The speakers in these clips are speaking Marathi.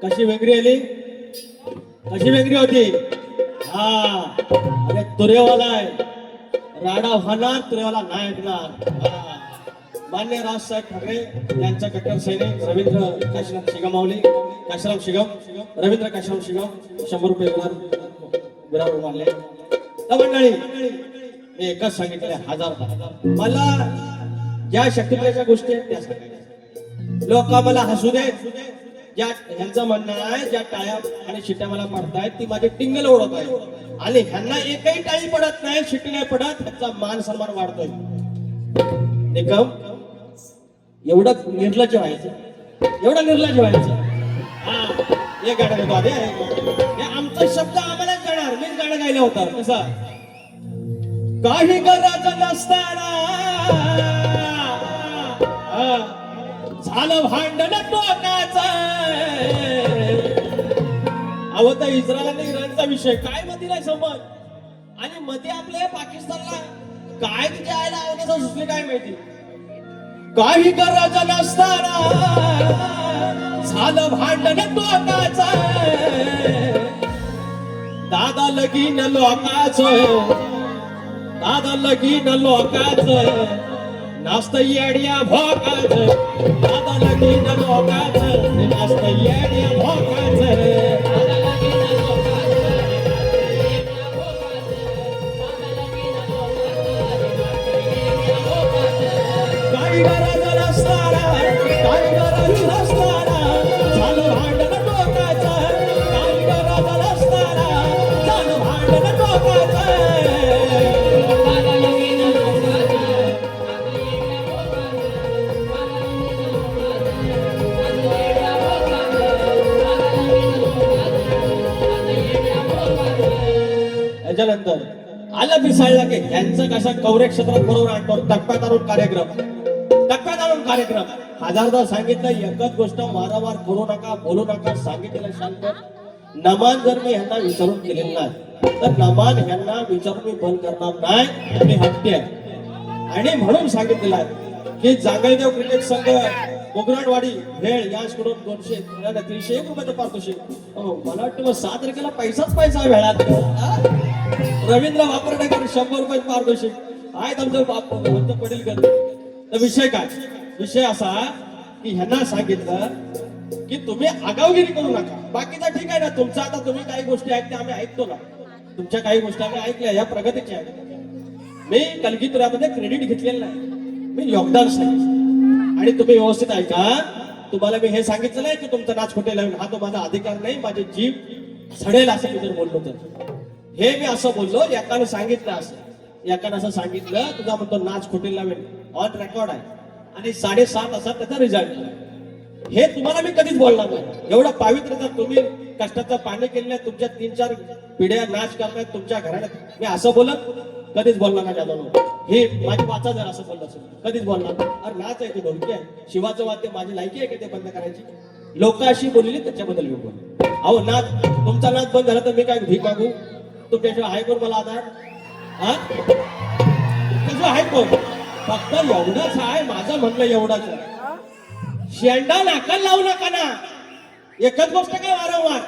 कशी वेगळी आली, कशी वेगळी होती? हा, अरे तुरेवाला आहे, राडा होणार, तुरेवाला नाही ऐकणार. मान्य राजसाहेब ठाकरे यांच्या कट्टर सैनिक रवींद्र काशीराम शिगम माऊली, काशीराम शिगम, रवींद्र काशीराम शिगम 100 रुपये विरार मारले. मंडळी मी एकच सांगितले, 1000 मला ज्या शक्तीच्या गोष्टी आहेत त्या सांगायच्या. लोक मला हसू दे, ज्या ह्यांचं म्हणणं आहे ज्या टाळ्या आणि शिट्ट्या मला पडतायत ती माझी टिंगल ओढत आहे, आणि ह्यांना एकही टाळी पडत नाही, शिट्टी नाही पडत, ह्यांचा मान सन्मान वाढतोय. निकम एवढं निर्लज्ज व्हायचं, एवढं निर्लज्ज व्हायचं. हा, एक गाणं घेतो आधी, हे आमचा शब्द आम्हालाच जाणार, मीच गाणं गायला होता. कसं काही गरज नसताना झालं भांडण टोकाचं. अहो तर इस्रायल आणि इराणचा विषय काय मध्ये नाही समज, आणि मध्ये आपल्या पाकिस्तानला काय तिच्या आईला आवडण्याचं सुचले काय माहिती. काही गरज नसताना झालं भांडण टोकाचं. दादा लगीन लोकाचं, दादा लगीन लोकाचं, नास्त येड्या भोकाचं. दादा लगीन लोकाचं, नास्त येड्या भोकाचं. काही गरज नसताना, काही गरज नसताना झालं भांडण टोकाचं. काही गरज नसताना झालं भांडण टोकाचं. त्याच्यानंतर आलं मिसाळला की यांचं कसं कवरे क्षेत्रात बरोबर आणतो. टप्प्यात आणून कार्यक्रम, टप्प्यात आणून कार्यक्रम. 1000दा सांगितलं, एकच गोष्ट वारंवार करू नका, बोलू नका, सांगितलेलं शांत. नमान जर मी ह्यांना विचारून केलेलं नाही तर नमान ह्यांना विचारून मी बंद करणार नाही, मी हट्टी आहे. आणि म्हणून सांगितलेलं आहे की जांगलदेव क्रिकेट संघ कोकराडवाडी भेळ याचकडून 301 रुपयाचं पारितोषिक. मला वाटतं मग 7 तारखेला पैसाच पैसा वेळात. रवींद्र वापरण्याकर 100 रुपये पारितोषिक आहेत आमचं पडेल कर. तर विषय काय, विषय असा की ह्यांना सांगितलं की तुम्ही आगावगिरी करू नका. बाकीचा ठीक आहे ना तुमचं, आता तुम्ही काही गोष्टी ऐकल्या आम्ही ऐकतो ना, तुमच्या काही गोष्टी आम्ही ऐकल्या, या प्रगतीच्या आहेत. मी कलगीतुऱ्यामध्ये क्रेडिट घेतलेलं नाही, मी योगदान सांगितलं. आणि तुम्ही व्यवस्थित ऐका, तुम्हाला मी हे सांगितलं नाही की तुमचा नाच खोटे लावून, हा तो माझा अधिकार नाही, माझी जीभ सडेल असं मी जर बोललो तर. हे मी असं बोललो, एकानं सांगितलं असं, एकानं असं सांगितलं तुझा म्हणतो नाच खोटे लावेल, ऑन रेकॉर्ड आहे, आणि 7.5 तासात त्याचा रिझल्ट. हे तुम्हाला मी कधीच बोलणार नाही. एवढं पावित्र्य तुम्ही कष्टाचं पाणी केलेलं, तुमच्या 3-4 पिढ्या नाच करतायत तुमच्या घराण्यात, मी असं बोलत कधीच बोलणार नाही जाधव. हे माझी वाचा जर असं बोललं असेल कधीच बोलणार. अरे नाच आहे, ते ढोलकी आहे, शिवाचं वाद्य, माझी लायकी आहे की ते बंद करायची. लोक अशी बोलली त्याच्याबद्दल मी बोल. अहो नाच, तुमचा नाच बंद झाला तर मी काय भीक मागू? तुमच्याशिवाय आहे कोण मला आधार? हा, तुमच्याशिवाय आहे कोण? फक्त एवढंच आहे माझं म्हणणं, एवढंच आहे. शेंडा नाकाल लावू नका ना. एकच गोष्ट काय वारंवार,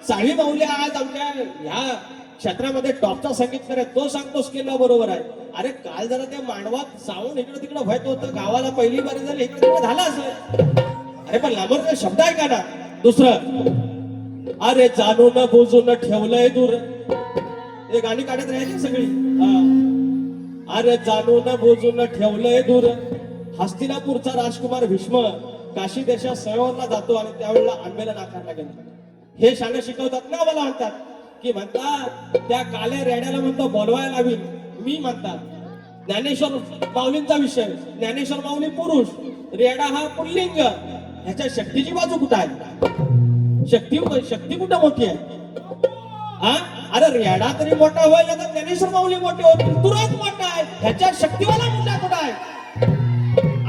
साळी माऊली आज आमच्या ह्या क्षेत्रामध्ये टॉपचा संगीतकार आहे, तो सांगतो स्किल बरोबर आहे. अरे काल जरा त्या मांडवात सावून इकडे तिकडे व्हायच होतं, गावाला पहिली बारी झाली, इकडे तिकडे झालं असं. अरे पण लांबचा शब्द आहे का ना. दुसरं, अरे जाणून बुजून ठेवलंय दूर, हे गाणी काढत राहायची सगळी. अरे जाणून बुजून ठेवलंय दूर, हस्तिनापूरचा राजकुमार भीष्म काशी देशात स्वयंवरला जातो आणि त्यावेळेला आंबेला नाकारला गेला. हे शाळे शिकवतात ना, मला म्हणतात की म्हणतात त्या काल्या रेड्याला म्हणतो बोलवायला हवी. मी म्हणतात ज्ञानेश्वर माऊलींचा विषय, ज्ञानेश्वर माऊली पुरुष, रेडा हा पुल्लिंग. ह्याच्या शक्तीची बाजू कुठं आहे? शक्ती कुठं मोठी आहे? हा, अरे रेडा तरी मोठा व्हायला तर ज्ञानेश्वर माऊली मोठे होते, तुरंत मोठा आहे. ह्याच्या शक्तीवाला मोठा कुठं आहे?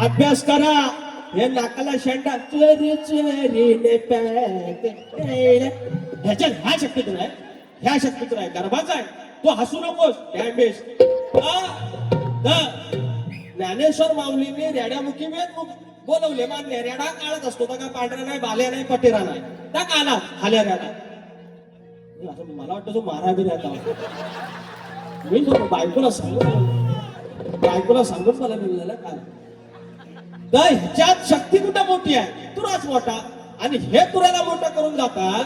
अभ्यास करा, हे नाकाला शेंडा चोरी चोरीने प्याते. ह्याच्यात ह्या शक्तीतून आहे, ह्या शक्तीतून आहे, गर्भाचा आहे. तू हसू नकोस डॅमेज. ज्ञानेश्वर माऊलीने रेड्यामुखी वेद बोलवले, मान्य. रेडा काळत असतो का पांढरा नाही, बाल्या नाही, पटेरा नाही, त्या काला हाल्या रेडा. मला वाटतं तो महाराज राहता. मी बायकोला सांगून मला मिळालं काय तर ह्याच्यात शक्ती कुठं मोठी आहे, तुराच मोठा. आणि हे तुऱ्याला मोठं करून जातात.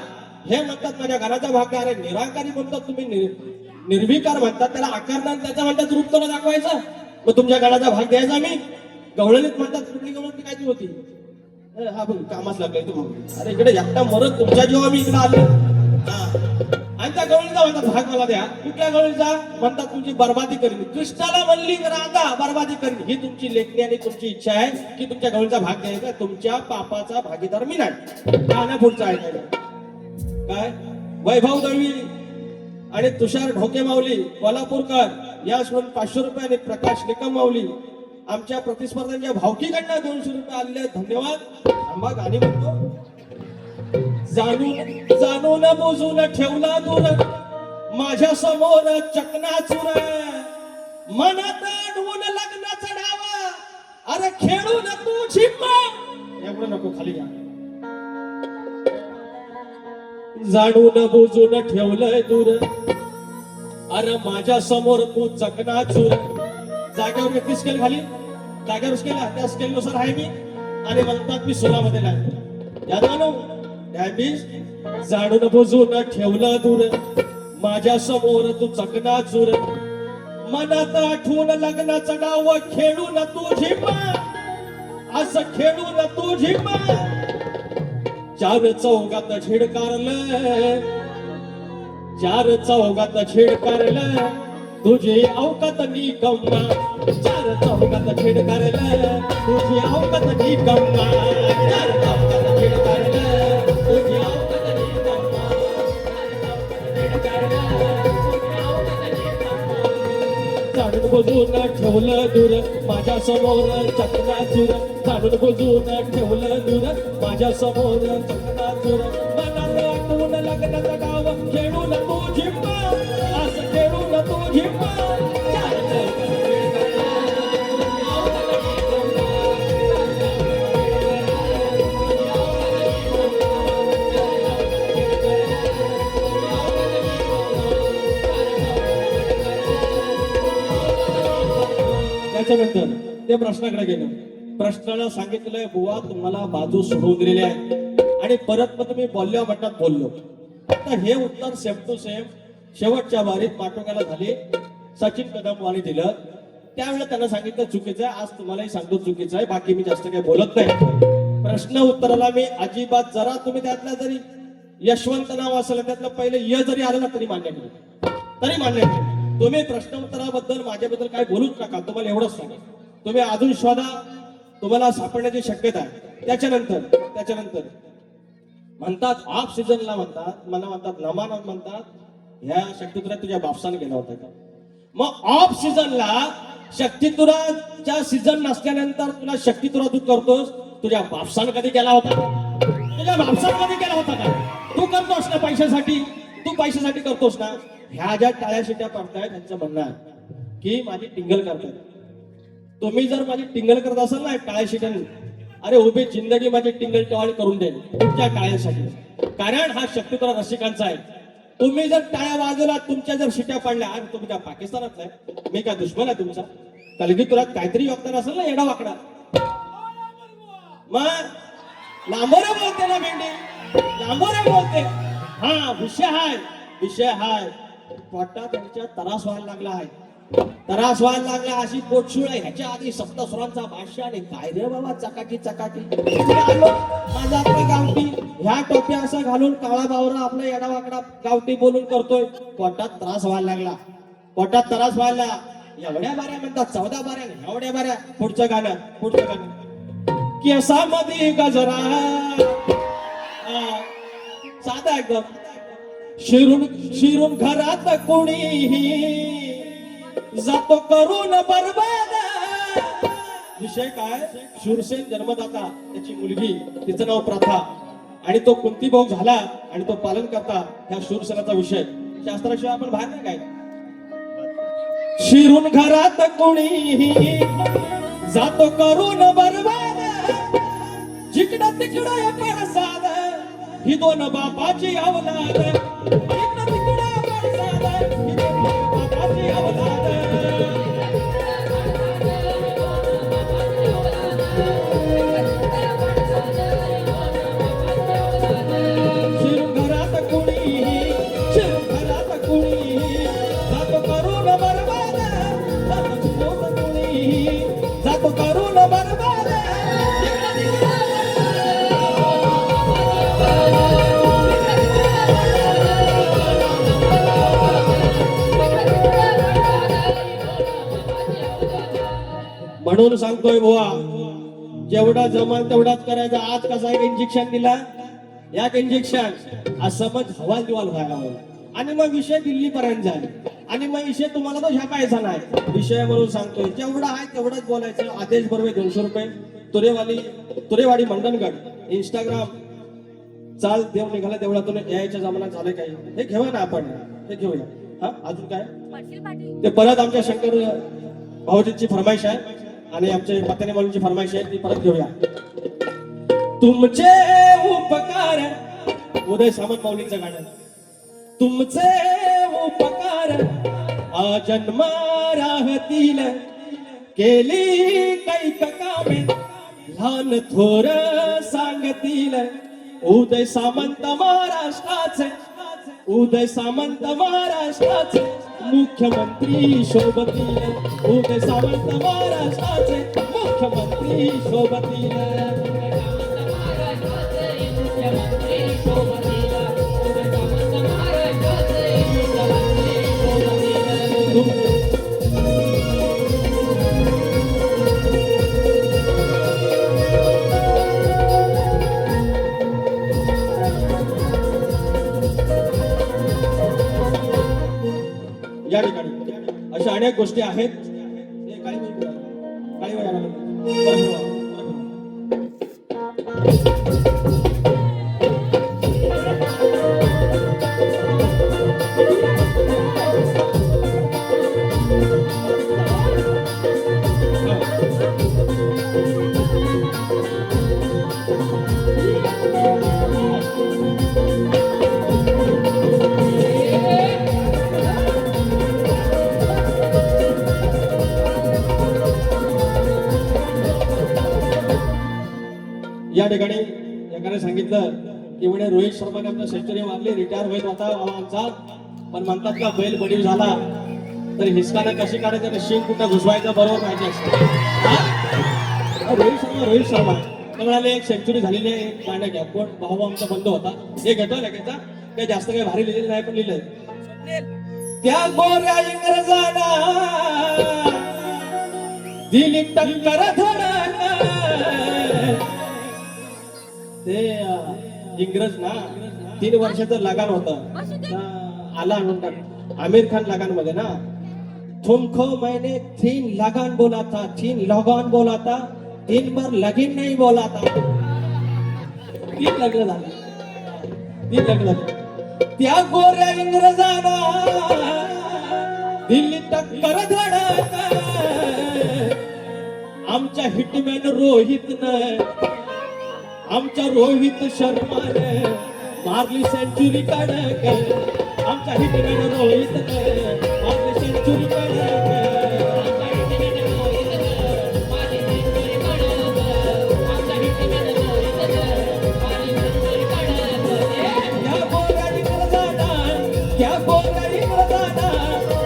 हे म्हणतात माझ्या घराचा भाग अरे निराकारी म्हणतात तुम्ही, निर्विकार म्हणतात त्याला, आकार त्याचा म्हणतात रूप तुला दाखवायचं. मग तुमच्या घराचा भाग द्यायचा मी. गवळणीत म्हणतात कुठली गवळणी काय ती होती, हा बघ कामाच लागलाय तू. अरे इकडे एकटा मरत तुमच्या जेव्हा मी इकडे आलो, आणि त्या गवळीचा म्हणतात भाग मला द्या. कुठल्या गवळीचा म्हणतात तुमची बर्बादी करीन. कृष्णाला म्हणली राधा बर्बादी करीन. ही तुमची लेखणी आणि तुमची इच्छा आहे की तुमच्या गवळीचा भाग द्यायचा. तुमच्या पापाचा भागीदार मी नाही. पुढचा ऐकायला काय वैभव दळवी आणि तुषार ढोके माऊली कोल्हापूरकर या सोडून 500 रुपये आणि प्रकाश निकम माऊली आमच्या प्रतिस्पर्ध्यांच्या भावकीकडनं 200 रुपये आलेले. धन्यवाद. आंबा गाणी म्हणतो. जाणून बुजून ठेवला दूर माझ्या समोर चकनाचूर. मनात अडवून लग्नाचा डावा अरे खेळून तू झिम्मा. एवढं नको खाली घ्या. जाणून बुजून ठेवलंय दूर अरे माझ्या समोर तू चकनाचूर. जागेवर किती स्केल खाली, जागेवर स्केल त्या स्केल नुसार आहे मी. आणि म्हणतात मी सुरामध्ये नाही. या जाणून बुजून ठेवलं दूर माझ्या समोर तू चकनाचूर. मनात आठवून लग्नाचा डाव खेळून तू झिम्मा. असं खेळून तू झिम्मा. चार चौघात झिडकारलं, चार चौघात झिडकारलं तुझी अवकात निकम्मा. चार चौघात झिडकारलं तुझी अवकात निकम्मा. चार चौघात झिडकारलं तुझी अवकात निकम्मा. जाणून बुजून ठेवलं दूर माझ्या समोर चकनाचूर. जाणून बुजून ठेवलं दूर माझ्या समोर चकनाचूर. मनात आठवून लग्नाचा डाव खेळून तू झिम्मा. असं खेळून तू झिम्मा. त्याच्यानंतर ते प्रश्नाकडे गेलं. प्रश्नाला सांगितलंय बुवा तुम्हाला बाजू सोडून दिलेली आहे आणि परत मग तुम्ही बोलल्या म्हणतात बोललो. आता हे उत्तर सेम टू सेम शेवटच्या बारीत पाठोक्याला झाले. सचिन कदम वाणी दिलं. त्यावेळेला त्यांना सांगितलं चुकीचं आहे. आज तुम्हालाही सांगतो चुकीचं आहे. बाकी मी जास्त काही बोलत नाही. प्रश्न उत्तराला मी अजिबात जरा तुम्ही त्यातला जरी यशवंत नाव असेल त्यातलं पहिले य जरी आलं ना तरी मान्य करू, तरी मान्य करू. तुम्ही प्रश्न उत्तराबद्दल माझ्याबद्दल काय बोलूच नका. तुम्हाला एवढंच सांगा तुम्ही अजून शोधा, तुम्हाला सापडण्याची शक्यता आहे. त्याच्यानंतर म्हणतात ऑफ सीझनला म्हणतात मला म्हणतात नमान म्हणतात ह्या शक्तितुरा तुझ्या बापसाने गेला होता का. मग ऑफ सीझनला शक्तितुराच्या सीझन नसल्यानंतर तुला शक्तितुरा तू करतोस. तुझ्या बापसाने कधी केला होता, तुझ्या बापसाने कधी केला होता का. तू करतोस ना पैशासाठी, तू पैशासाठी करतोस ना. ह्या ज्या टाळ्या शिट्या पडतायत त्यांचं म्हणणं आहे की माझी टिंगल करतायत. तुम्ही जर माझी टिंगल करत असाल ना टाळ्या शिट्याने, अरे उभी जिंदगी माझी टिंगल टवाळी करून देईल तुमच्या टाळ्यासाठी. कारण हा शक्तितुरा रसिकांचा आहे. तुम्ही जर टाळ्या वाजवला, तुमच्या जर शिट्या पडल्या, आणि तुम्ही काय पाकिस्तानातला आहे, मी काय दुश्मन आहे तुमचा. कलगी तुला काहीतरी योगदान असेल ना येडा वाकडा. मग लांबोरे बोलते ना भेंडी, लांबोरे बोलते. हा विषय हाय पोटात त्यांच्या त्रास व्हायला लागला आहे. अशी पोटशुळ आहे. ह्याच्या आधी सप्तस्वरांचा भाषा आणि काय रे बाबा चकाकी माझा आपला गावठी ह्या टोप्या असं घालून काळा बावरा आपला येडा वाकडा गावठी बोलून करतोय. पोटात त्रास व्हायला लागला. एवढ्या बाऱ्या म्हणतात 14 बाऱ्या, एवढ्या बाऱ्या. पुढचं गाणं केसामध्ये गजरा, साधा एकदम. शिरून घरात कोणीही जातो करून बरबाद. विषय काय? शूरसेन जन्मदाता, त्याची मुलगी, तिचं नाव प्रथा, आणि तो कुंती भाऊ झाला आणि तो पालन करता, ह्या शूरसेनाचा विषय. शास्त्राशिवाय आपण बाहेर नाही काय. शिरून घरात कोणीही जातो करून बरबाद, जिकडं तिकडं पडसाद, ही दोन बापाची अवलाद, जिकडं तिकडं पडसाद, ही दोन बापाची अवलाद. शिरून घरात कोणीही, शिरून घरात कोणीही जातो करून बरबाद, जातो शिकवत कोणीही जातो करून बरबाद. म्हणून सांगतोय बुवा, जेवढा जमाल तेवढाच करायचा. आज कसा एक इंजेक्शन दिला, एक इंजेक्शन, आज समज हवाल दिवाल व्हायला हवा, आणि मग विषय दिल्ली पर्यंत झाले, आणि मग विषय तुम्हाला तो छापायचा नाही. विषय म्हणून सांगतोय, जेवढा आहे तेवढंच बोलायचं. आदेश बरोबर 200 रुपये. तुरेवाडी मंडणगड इंस्टाग्राम. चाल देव निघाला तेवढा तुम्ही यायच्या जमान्यात झालं काही, हे घेऊया ना आपण, हे घेऊया. हा, अजून काय ते परत आमच्या शंकर भाऊजींची फरमाईश आहे आणि आमचे पत्नी मालूंची फरमाईश आहे, ती परत घेऊया. तुमचे उपकार, उदय सामंत माऊलींचं गाणं. तुमचे उपकार अजन्म राहतील, केली कैक कामे लहान थोर सांगतील. उदय सामंत महाराष्ट्राचे, उदय सामंत महाराष्ट्राचे मुख्यमंत्री शोभतील. उदय सामंत महाराष्ट्राचे मुख्यमंत्री शोभतील. या ठिकाणी अशा अनेक गोष्टी आहेत. या ठिकाणी एकाने सांगितलं की म्हणे रोहित शर्माने आमचा सेंचुरी मारली, रिटायर होईल होता आमचा, पण म्हणतात का बैल बडीव झाला तर हिसकानं कशी काढायचं आणि शिंग कुठं घुसवायचं बरोबर माहिती असतं. रोहित शर्मा ते म्हणाले एक सेंचुरी झालेली आहे, एक गाणं घ्या. कोण भाऊ आमचा बंद होता, हे घेतो लगेचा, काही जास्त काही भारी लिहिलेलं नाही पण लिहिलंय. त्या गोऱ्या इंग्रजाना दिली टक्कर धडक, ते इंग्रज ना 3 वर्षाचं लगान होतं, आला म्हणतात आमिर खान लगान मध्ये ना, तुमको मैंने 3 लगान बोला था, 3 लगान बोला था, 3 बार लगीन नहीं बोला था. 3 लग्न झाले, 3 लग्न झाले. त्या गोऱ्या इंग्रजाना दिल्ली टक्कर धडक, आमच्या हिटमॅन रोहितनं, आमच्या रोहित शर्माने मारली सेंचुरी कडक, आमच्या हिटमॅन रोहितने मारली सेंचुरी कडक. त्या गोऱ्या इंग्रजाना, त्या गोऱ्या इंग्रजाना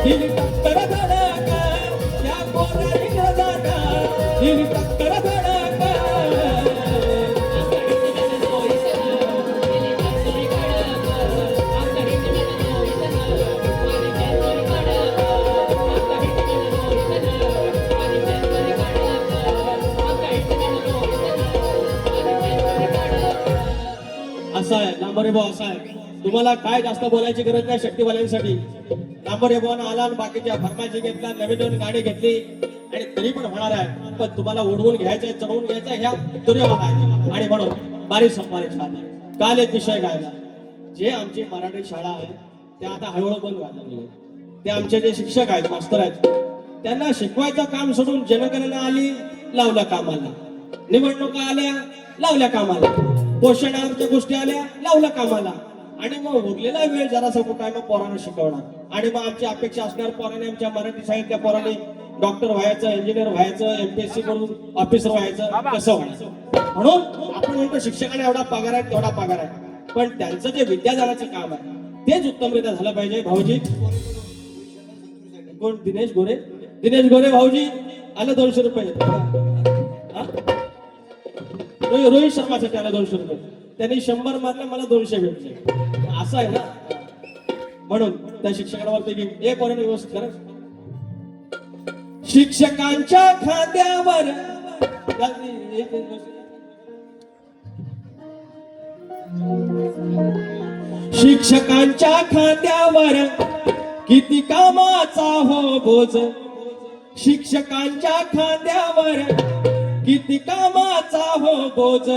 दिली टक्कर धडक, त्या गोऱ्या इंग्रजाना दिली टक्कर धडक. असा आहे लांबरे भाऊ, असा आहे. तुम्हाला काय जास्त बोलायची गरज नाही शक्तीवाल्यांसाठी. लांबरे भाऊ आला आणि बाकीच्या फरमाईशी घेतला, नवीन नवीन गाडी घेतली आणि तरी पण होणार आहे. पण तुम्हाला ओढवून घ्यायचंय, चढवून घ्यायचं ह्या दुर्योधन आहे. आणि म्हणून बारीक संपारी छान काल एक विषय गायला. जे आमची मराठी शाळा आहे त्या आता हळूहळू बंद व्हायला लागले. ते आमचे जे शिक्षक आहेत, मास्तर आहेत, त्यांना शिकवायचं काम सोडून जनगणना आली, लावलं कामाला. निवडणुका आल्या, लावल्या कामाला. पोषण आहाराच्या गोष्टी आल्या, लावलं कामाला. आणि मग उरलेला वेळ जरासा कुठं मग पोरांना शिकवणार. आणि मग आमची अपेक्षा असणार पोरांनी आमच्या मराठी साहित्य पोरांनी डॉक्टर व्हायचं, इंजिनियर व्हायचं, एमपीएससी करून ऑफिसर व्हायचं, कसं व्हायचं. म्हणून आपण म्हणतो शिक्षकांना एवढा पगार आहे, तेवढा पगार आहे, पण त्यांचं जे विद्यादानाचं काम आहे तेच उत्तमरित्या झालं पाहिजे. भाऊजी कोण? दिनेश गोरे. दिनेश गोरे भाऊजी आलं 200 रुपये. रोहित शर्मासाठी आलं 200 रुपये. त्यांनी 100 मारले, मला 200 भेटले. असं आहे ना. म्हणून त्या शिक्षकांवरती हे पर्यंत व्यवस्थित करा. शिक्षकांच्या खात्यावर शिक्षकांच्या खात्यावर किती कामाचा हो बोज. शिक्षकांच्या खांद्यावर किती कामाचा हो बोज.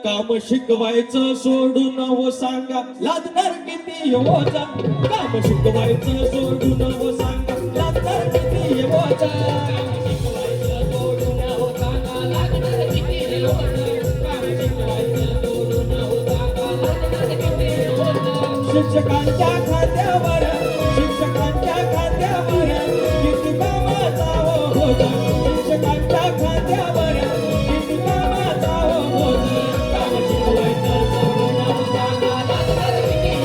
काम शिकवायचं सोडून हो सांगा, लागणार किती ओझ. काम शिकवायचं सोडून हो सांगा, लागणार किती ओझ. शिक्षकांच्या खात्यावर शिक्षकांच्या खात्यावर किती कामाचा हो बोज. शिक्षकांच्या खात्यावर किती कामाचा हो बोज. काम शिकवायचं सोडून हो सांगा, लागणार किती ओझ.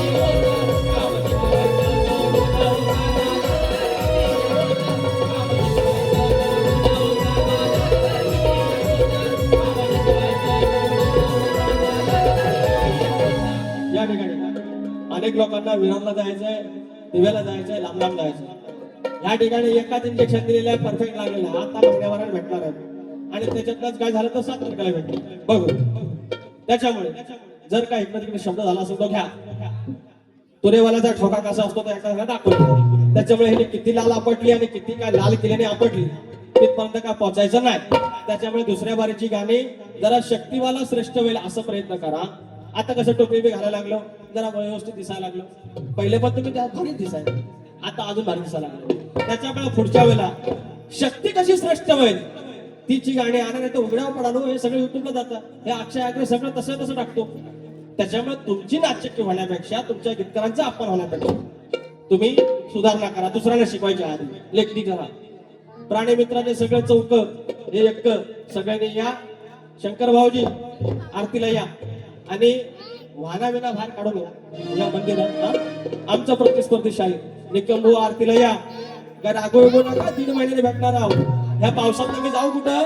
काम शिकवायचं सोडून हो सांगा, या ठिकाणी अनेक लोकांना विरामला जायचंय, दिव्याला जायचंय, लांब लांब जायचंय. या ठिकाणी एकाच इंजेक्शन दिलेलं आहे, परफेक्ट लागलेलं आहे. आता महिन्याभरात भेटणार आहे आणि त्याच्यातच काय झालं तर 7 तारखेला भेटणार. बघू. त्याच्यामुळे जर का इकडे तिकडे शब्द झाला असेल तो घ्या. तुरेवाल्याचा ठोका कसा असतो तो एका दाखवतो. त्याच्यामुळे हे किती लाल आपटली आणि किती काय लाल केल्याने आपटली तिथपर्यंत काय पोहोचायचं नाही. त्याच्यामुळे दुसऱ्या बारीची गाणी जरा शक्तीवाला श्रेष्ठ होईल असं प्रयत्न करा. आता कसं टोपी बी घालायला लागलो, जरा व्यवस्थित दिसायला लागलो. पहिले पण तुम्ही त्यात भारी दिसायला, आता अजून भारी दिसायला लागलो. त्याच्यामुळे पुढच्या वेळेला शक्ती कशी श्रेष्ठ होईल तिची गाणी आणा. नाही तर उघड्यावर पडालो हे सगळं युट्यूबला जातं. हे अक्षय आग्रे सगळं तसं टाकतो. त्याच्यामुळे तुमची नाचक्की होण्यापेक्षा तुमच्या गीतकारांचा अपमान होण्यापेक्षा तुम्ही सुधारणा करा. दुसऱ्यांना शिकवायच्या आधी लेखनी करा. प्राणी मित्राचे सगळे चौक हे एक सगळ्यांनी या. शंकर भाऊजी आरतीला या आणि वाना विना बाहेर काढून या मंदिरात. आमचं प्रतिस्पर्धी शाही निकम आरतीला या. रागो नका, 3 महिन्याने भेटणार आहोत. ह्या पावसात तुम्ही जाऊ कुठं.